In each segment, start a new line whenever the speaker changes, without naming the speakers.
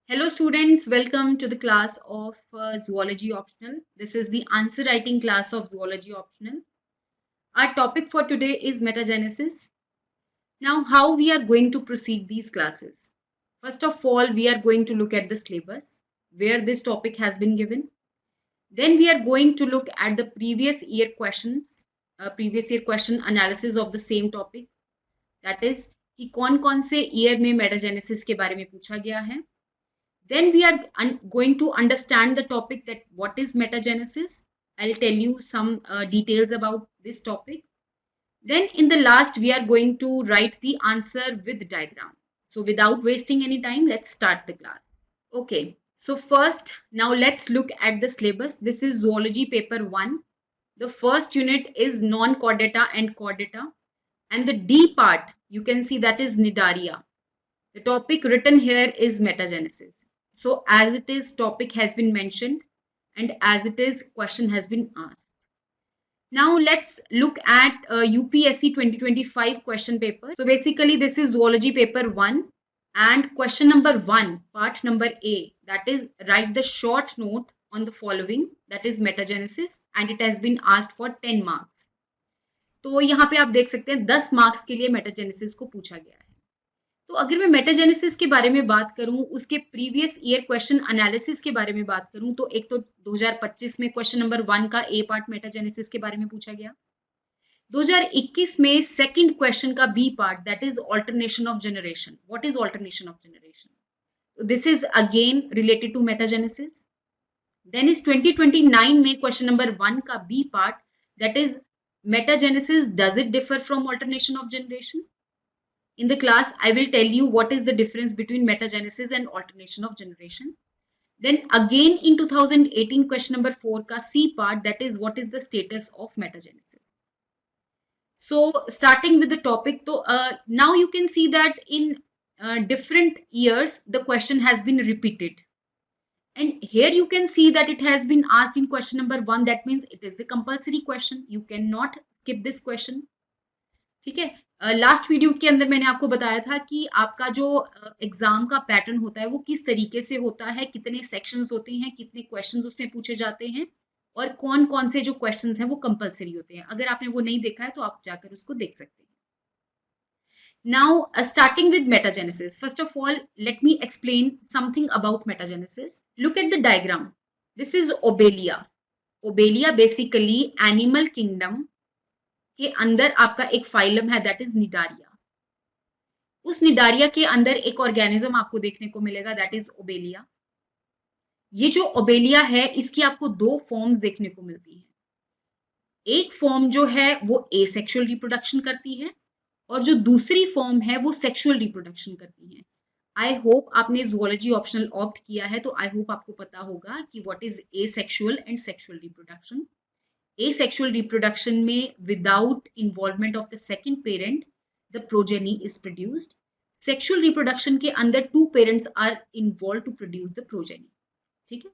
Hello students, welcome to the class of Zoology Optional. This is the answer writing class of Zoology Optional. Our topic for today is metagenesis. Now, how we are going to proceed these classes? First of all, we are going to look at the syllabus where this topic has been given. Then we are going to look at the previous year questions, previous year question analysis of the same topic. That is कि कौन-कौन से year में metagenesis के बारे में पूछा गया है. Then we are going to understand the topic that what is metagenesis. I'll tell you some details about this topic. Then in the last, we are going to write the answer with diagram. So without wasting any time, let's start the class. Okay, so first, now let's look at the syllabus. This is Zoology paper 1. The first unit is non-chordata and chordata. And the D part, you can see that is Cnidaria. The topic written here is metagenesis. So as it is, topic has been mentioned, and as it is, question has been asked. Now let's look at UPSC 2025 question paper. So basically this is Zoology paper 1 and question number 1, part number A, that is write the short note on the following, that is metagenesis, and it has been asked for 10 marks. तो यहाँ पे आप देख सकते हैं 10 marks के लिए metagenesis को पूछा गया है. तो अगर मैं मेटाजेनेसिस के बारे में बात करूं, उसके प्रीवियस ईयर क्वेश्चन एनालिसिस के बारे में बात करूं, तो एक तो 2025 में क्वेश्चन नंबर 1 का ए पार्ट मेटाजेनेसिस के बारे में पूछा गया. 2021 में सेकंड क्वेश्चन का B part, that is alternation of generation. What is alternation of generation? This is again related to metagenesis. Then is 2029 में क्वेश्चन नंबर 1 का B part, that is metagenesis, does it differ from alternation of generation? In the class, I will tell you what is the difference between metagenesis and alternation of generation. Then again in 2018 question number 4 ka C part, that is what is the status of metagenesis. So starting with the topic, so now you can see that in different years the question has been repeated. And here you can see that it has been asked in question number 1. That means it is the compulsory question. You cannot skip this question. ठीक है. Last video के अंदर मैंने आपको बताया था कि आपका जो एग्जाम का पैटर्न होता है वो किस तरीके से होता है, कितने सेक्शंस होते हैं, कितने क्वेश्चंस उसमें पूछे जाते हैं और कौन कौन से जो क्वेश्चंस हैं वो कंपलसरी होते हैं. अगर आपने वो नहीं देखा है तो आप जाकर उसको देख सकते हैं. Now, starting with metagenesis. First of all, let me explain something about metagenesis. Look at the diagram. This is Obelia. Obelia basically animal kingdom के अंदर आपका एक फाइलम है, दैट इज निडारिया. उस निडारिया के अंदर एक ऑर्गेनिज्म आपको देखने को मिलेगा, दैट इज ओबेलिया. ये जो ओबेलिया है इसकी आपको दो फॉर्म्स देखने को मिलती हैं. एक फॉर्म जो है वो एसेक्सुअल रिप्रोडक्शन करती है और जो दूसरी फॉर्म है वो सेक्सुअल रिप्रोडक्शन करती है. आई होप आपने ज़ूलॉजी ऑप्शनल ऑप्ट किया है तो आई होप आपको पता होगा कि what is asexual and sexual reproduction. Asexual reproduction में without involvement of the second parent, the progeny is produced. Sexual reproduction के अंदर two parents are involved to produce the progeny. ठीक है.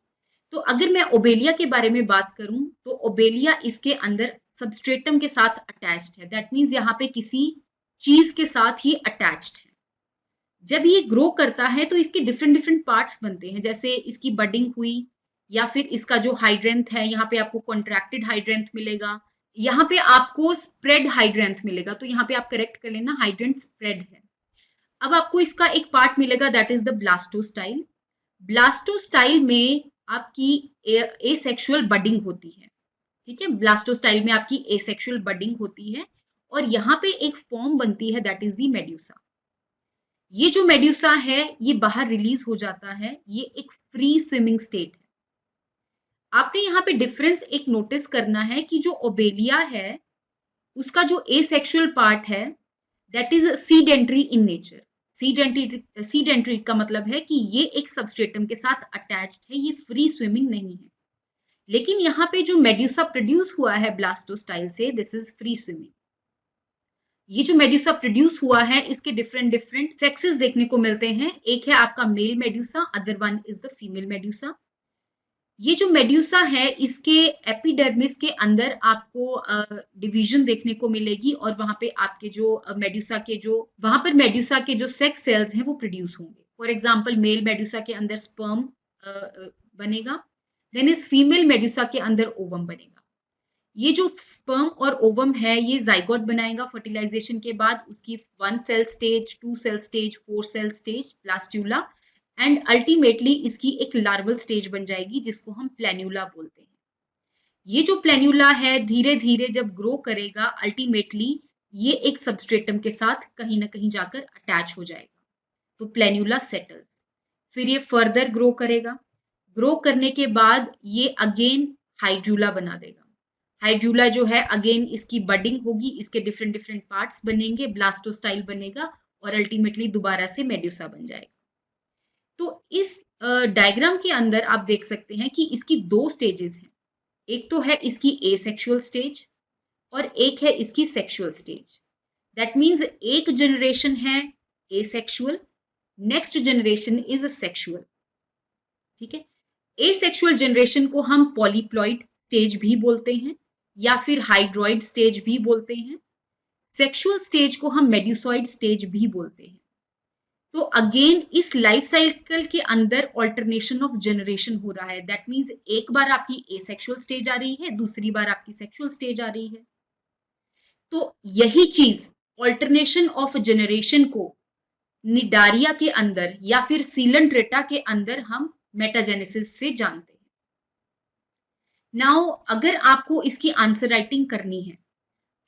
तो अगर मैं ओबेलिया के बारे में बात करूं तो ओबेलिया इसके अंदर सबस्ट्रेटम के साथ अटैच्ड है. दैट मीन्स यहाँ पे किसी चीज के साथ ही अटैच्ड है. जब ये ग्रो करता है तो इसके डिफरेंट पार्ट्स बनते हैं, जैसे इसकी बडिंग हुई या फिर इसका जो हाइड्रेंथ है, यहाँ पे आपको कॉन्ट्रैक्टेड हाइड्रेंथ मिलेगा, यहाँ पे आपको स्प्रेड हाइड्रेंथ मिलेगा. तो यहाँ पे आप करेक्ट कर लेना, हाइड्रेंथ स्प्रेड है. अब आपको इसका एक पार्ट मिलेगा, दैट इज द ब्लास्टोस्टाइल. ब्लास्टोस्टाइल में आपकी एसेक्सुअल बडिंग होती है. ठीक है, ब्लास्टोस्टाइल में आपकी एसेक्सुअल बडिंग होती है और यहाँ पे एक फॉर्म बनती है, दैट इज द मेड्यूसा. ये जो मेड्यूसा है ये बाहर रिलीज हो जाता है, ये एक फ्री स्विमिंग स्टेट है. आपने यहाँ पे डिफरेंस एक नोटिस करना है कि जो ओबेलिया है उसका जो एसेक्सुअल पार्ट है that is sedentary in nature. Sedentary का मतलब है कि ये एक सबस्ट्रेटम के साथ अटैच्ड है, ये फ्री स्विमिंग नहीं है. लेकिन यहाँ पे जो मेड्यूसा प्रोड्यूस हुआ है ब्लास्टोस्टाइल से, दिस इज फ्री स्विमिंग. ये जो मेड्यूसा प्रोड्यूस हुआ है इसके डिफरेंट सेक्सेस देखने को मिलते हैं. एक है आपका male medusa, other one is the female medusa. ये जो मेड्यूसा है इसके एपिडर्मिस के अंदर आपको डिवीजन देखने को मिलेगी और वहां पे आपके जो मेड्यूसा के जो सेक्स सेल्स हैं वो प्रोड्यूस होंगे. फॉर एग्जाम्पल मेल मेडुसा के अंदर स्पर्म बनेगा, देन इस फीमेल मेडुसा के अंदर ओवम बनेगा। ये जो स्पर्म और ओवम है ये जाइगोट बनाएगा फर्टिलाइजेशन के बाद, उसकी 1 cell stage, 2 cell stage, 4 cell stage, blastula, and ultimately इसकी एक लार्वल स्टेज बन जाएगी जिसको हम प्लेन्यूला बोलते हैं। ये जो प्लेन्यूला है धीरे धीरे जब ग्रो करेगा अल्टीमेटली ये एक सबस्ट्रेटम के साथ कहीं ना कहीं जाकर अटैच हो जाएगा, तो प्लेन्यूला सेटल्स। फिर ये फर्दर ग्रो करेगा, ग्रो करने के बाद ये अगेन हाइड्रूला बना देगा। हाइड्रूला जो है अगेन इसकी बडिंग होगी, इसके डिफरेंट डिफरेंट पार्ट्स बनेंगे, ब्लास्टोस्टाइल बनेगा और अल्टीमेटली दोबारा से मेड्यूसा बन जाएगा। तो इस डायग्राम के अंदर आप देख सकते हैं कि इसकी 2 स्टेजेस हैं, एक तो है इसकी एसेक्सुअल स्टेज और एक है इसकी सेक्सुअल स्टेज। दैट मीन्स एक जनरेशन है asexual, next generation is sexual. ठीक है, एसेक्सुअल जनरेशन को हम पॉलीप्लॉइड स्टेज भी बोलते हैं या फिर हाइड्रॉइड स्टेज भी बोलते हैं। सेक्सुअल स्टेज को हम मेड्यूसॉइड स्टेज भी बोलते हैं। तो अगेन इस लाइफ साइकिल के अंदर ऑल्टरनेशन ऑफ जनरेशन हो रहा है। दैट मीन्स एक बार आपकी एसेक्सुअल स्टेज आ रही है, दूसरी बार आपकी सेक्सुअल स्टेज आ रही है। तो यही चीज ऑल्टरनेशन ऑफ जनरेशन को निडारिया के अंदर या फिर सीलंट्रेटा के अंदर हम मेटाजेनेसिस से जानते हैं। नाउ अगर आपको इसकी आंसर राइटिंग करनी है,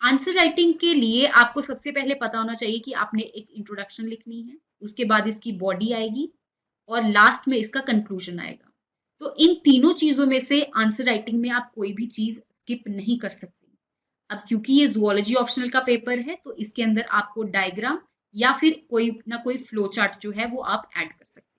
आंसर राइटिंग के लिए आपको सबसे पहले पता होना चाहिए कि आपने एक इंट्रोडक्शन लिखनी है, उसके बाद इसकी बॉडी आएगी और लास्ट में इसका कंक्लूजन आएगा। तो इन तीनों चीजों में से आंसर राइटिंग में आप कोई भी चीज स्किप नहीं कर सकते। अब क्योंकि ये जूलॉजी ऑप्शनल का पेपर है तो इसके अंदर आपको डायग्राम या फिर कोई ना कोई फ्लो चार्ट जो है वो आप ऐड कर सकते हैं।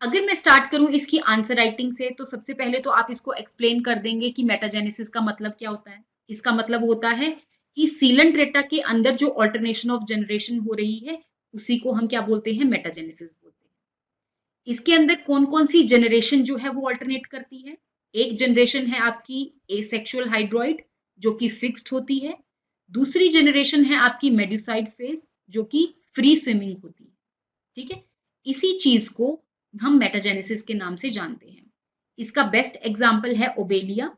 अगर मैं स्टार्ट करूं इसकी आंसर राइटिंग से, तो सबसे पहले तो आप इसको एक्सप्लेन कर देंगे कि मेटाजेनेसिस का मतलब क्या होता है। इसका मतलब होता है कि सीलंट्रेटा के अंदर जो ऑल्टरनेशन ऑफ जनरेशन हो रही है उसी को हम क्या बोलते हैं, मेटाजेनेसिस बोलते हैं। इसके अंदर कौन कौन सी जनरेशन जो है वो ऑल्टरनेट करती है। एक जनरेशन है आपकी एसेक्सुअल हाइड्रॉइड जो कि फिक्स्ड होती है, दूसरी जनरेशन है आपकी मेड्यूसाइड फेज जो कि फ्री स्विमिंग होती है। ठीक है, इसी चीज को हम मेटाजेनेसिस के नाम से जानते हैं। इसका बेस्ट एग्जाम्पल है ओबेलिया।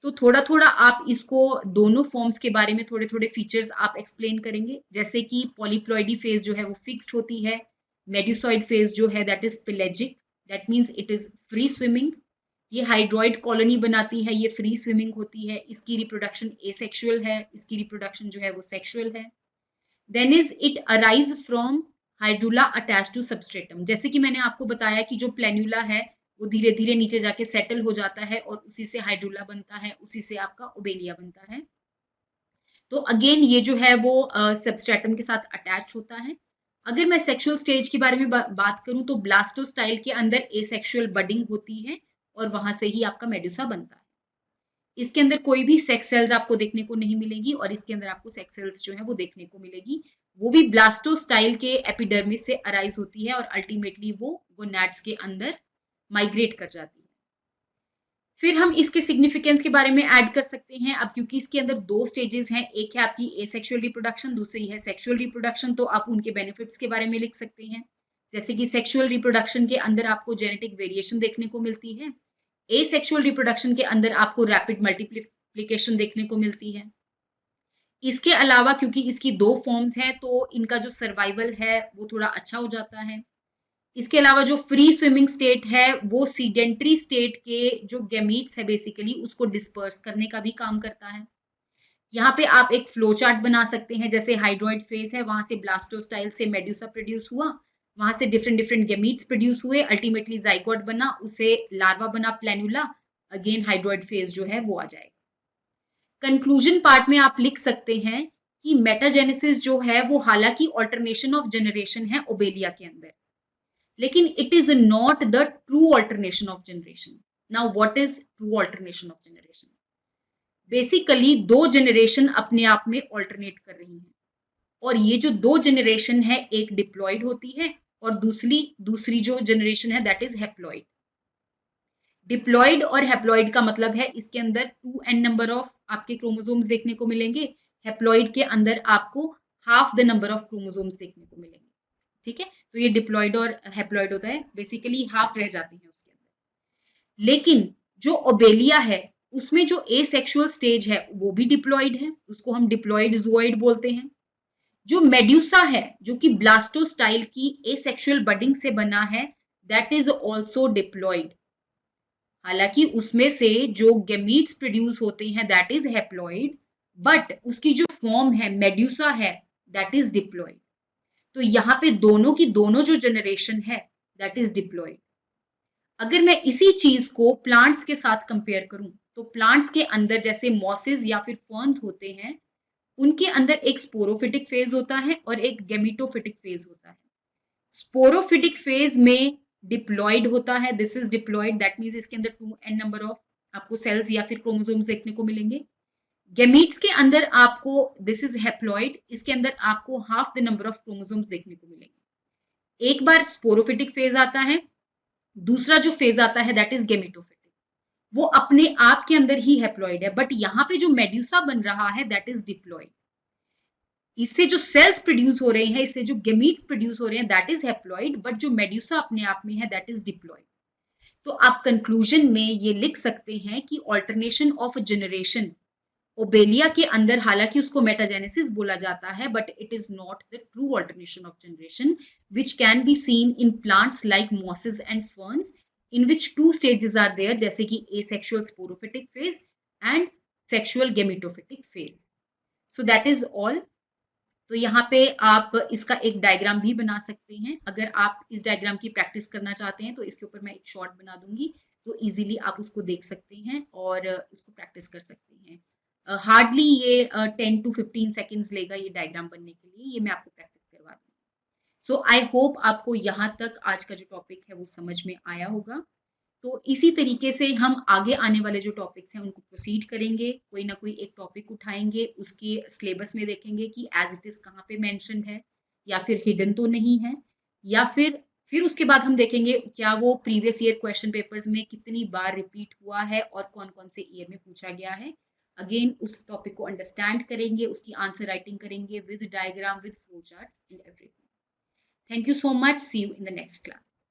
तो थोड़ा थोड़ा आप इसको दोनों फॉर्म्स के बारे में थोड़े थोड़े फीचर्स आप एक्सप्लेन करेंगे, जैसे कि पॉलीप्लॉइडी फेज जो है वो फिक्स्ड होती है, मेड्यूसॉइड फेज जो है that is pelagic, that means it is free swimming. ये हाइड्रॉइड कॉलोनी बनाती है, ये फ्री स्विमिंग होती है, इसकी रिप्रोडक्शन एसेक्सुअल है, इसकी रिप्रोडक्शन जो है वो सेक्सुअल है। Then is it arise from hydrula attach to substratum. जैसे कि मैंने आपको बताया कि जो प्लेन्यूला है वो धीरे धीरे नीचे जाके सेटल हो जाता है और उसी से हाइड्रूला बनता है, उसी से आपका ओबेलिया बनता है। तो अगेन ये जो है वो सबस्ट्रेटम के साथ अटैच होता है। अगर मैं सेक्सुअल स्टेज के बारे में बात करूं तो ब्लास्टोस्टाइल के अंदर एसेक्सुअल बडिंग होती है और वहां से ही आपका मेडुसा बनता है। इसके अंदर कोई भी सेक्स सेल्स आपको देखने को नहीं मिलेगी और इसके अंदर आपको सेक्स सेल्स जो है वो देखने को मिलेगी, वो भी ब्लास्टोस्टाइल के एपिडर्मिस से अराइज होती है और अल्टीमेटली वो गोनैड्स के अंदर माइग्रेट कर जाती है। फिर हम इसके सिग्निफिकेंस के बारे में ऐड कर सकते हैं। अब क्योंकि इसके अंदर 2 स्टेजेस हैं, एक है आपकी एसेक्सुअल रिप्रोडक्शन, दूसरी है सेक्सुअल रिप्रोडक्शन, तो आप उनके बेनिफिट्स के बारे में लिख सकते हैं। जैसे कि सेक्सुअल रिप्रोडक्शन के अंदर आपको जेनेटिक वेरिएशन देखने को मिलती है, एसेक्सुअल रिप्रोडक्शन के अंदर आपको रैपिड मल्टीप्लिकेशन देखने को मिलती है। इसके अलावा क्योंकि इसकी 2 फॉर्म्स हैं तो इनका जो सर्वाइवल है वो थोड़ा अच्छा हो जाता है। इसके अलावा जो फ्री स्विमिंग स्टेट है वो सीडेंट्री स्टेट के जो गैमीट्स है बेसिकली उसको डिस्पर्स करने का भी काम करता है। यहाँ पे आप एक फ्लो चार्ट बना सकते हैं, जैसे हाइड्रॉइड फेज है, वहां से ब्लास्टोस्टाइल से मेड्यूसा प्रोड्यूस हुआ, वहां से डिफरेंट डिफरेंट गैमीट्स प्रोड्यूस हुए, अल्टीमेटली जाइगोट बना, उसे लार्वा बना प्लेन्यूला, अगेन हाइड्रॉइड फेज जो है वो आ जाएगा। कंक्लूजन पार्ट में आप लिख सकते हैं कि मेटाजेनेसिस जो है वो हालांकि ऑल्टरनेशन ऑफ जनरेशन है ओबेलिया के अंदर, लेकिन it is not the true alternation of generation. Now what is true alternation of generation? Basically 2 generation अपने आप में ऑल्टरनेट कर रही हैं और ये जो 2 जनरेशन है एक डिप्लॉइड होती है और दूसरी जो जनरेशन है दैट इज हैप्लॉइड। डिप्लॉइड और हैप्लॉइड का मतलब है इसके अंदर 2n नंबर ऑफ आपके क्रोमोसोम्स देखने को मिलेंगे, हैप्लॉइड के अंदर आपको half the number of chromosomes देखने को मिलेंगे। ठीक है, तो ये डिप्लॉयड और हैप्लॉयड होता है, बेसिकली हाफ रह जाते हैं उसके अंदर। लेकिन जो ओबेलिया है उसमें जो एसेक्सुअल स्टेज है वो भी डिप्लॉयड है, उसको हम डिप्लॉयड ज़ूओइड बोलते हैं। जो मेड्यूसा है जो कि ब्लास्टोस्टाइल की एसेक्सुअल बडिंग से बना है, दैट इज ऑल्सो डिप्लॉयड। हालांकि उसमें से जो गेमीट्स प्रोड्यूस होते हैं दैट इज हैप्लॉयड, बट उसकी जो फॉर्म है मेड्यूसा है दैट इज डिप्लॉयड। तो यहाँ पे दोनों की दोनों जो जनरेशन है दैट इज डिप्लॉयड। अगर मैं इसी चीज को प्लांट्स के साथ कंपेयर करूं तो प्लांट्स के अंदर जैसे मॉसेस या फिर फर्न्स होते हैं, उनके अंदर एक स्पोरोफिटिक फेज होता है और एक गेमिटोफिटिक फेज होता है। स्पोरोफिटिक फेज में डिप्लॉयड होता है, this is diploid, that means इसके अंदर 2n नंबर ऑफ आपको सेल्स या फिर क्रोमोसोम्स देखने को मिलेंगे। गेमीट्स के अंदर आपको दिस इज हैप्लॉयड, इसके अंदर आपको half the number of chromosomes देखने को मिलेंगे। एक बार स्पोरोफिटिक फेज आता है, दूसरा जो फेज आता है दैट इज गेमिटोफिटिक, वो अपने आप के अंदर ही हैप्लॉयड है, बट यहाँ पे जो मेड्यूसा बन रहा है दैट इज डिप्लॉयड। इससे जो सेल्स प्रोड्यूस हो रहे हैं, इससे जो गेमीट्स प्रोड्यूस हो रहे हैं दैट इज हैप्लॉयड, बट जो मेड्यूसा अपने आप में है दैट इज डिप्लॉयड। तो आप कंक्लूजन में ये लिख सकते हैं कि ऑल्टरनेशन ऑफ जनरेशन ओबेलिया के अंदर, हालांकि उसको मेटाजेनेसिस बोला जाता है, but it is not the true alternation of generation which can be seen in plants like mosses and ferns, in which two stages are there, जैसे कि asexual sporophytic phase and sexual gametophytic phase. So that is all. तो यहाँ पे आप इसका एक diagram भी बना सकते हैं। अगर आप इस डायग्राम की प्रैक्टिस करना चाहते हैं तो इसके ऊपर मैं एक शॉर्ट बना दूंगी, तो इजीली आप उसको देख सकते हैं और उसको प्रैक्टिस कर सकते हैं। हार्डली ये 10 to 15 सेकेंड्स लेगा ये डायग्राम बनने के लिए, ये मैं आपको प्रैक्टिस करवा दूंगी। सो आई होप आपको यहाँ तक आज का जो टॉपिक है वो समझ में आया होगा। तो इसी तरीके से हम आगे आने वाले जो टॉपिक्स हैं उनको प्रोसीड करेंगे, कोई ना कोई एक टॉपिक उठाएंगे, उसके सिलेबस में देखेंगे कि एज इट इज कहाँ पे मेंशन्ड है या फिर हिडन तो नहीं है, या फिर उसके बाद हम देखेंगे क्या वो प्रीवियस ईयर क्वेश्चन पेपर्स में कितनी बार रिपीट हुआ है और कौन कौन से ईयर में पूछा गया है। अगेन उस टॉपिक को अंडरस्टैंड करेंगे, उसकी आंसर राइटिंग करेंगे with diagram, with flow charts and everything. Thank you so much, see you in the next class.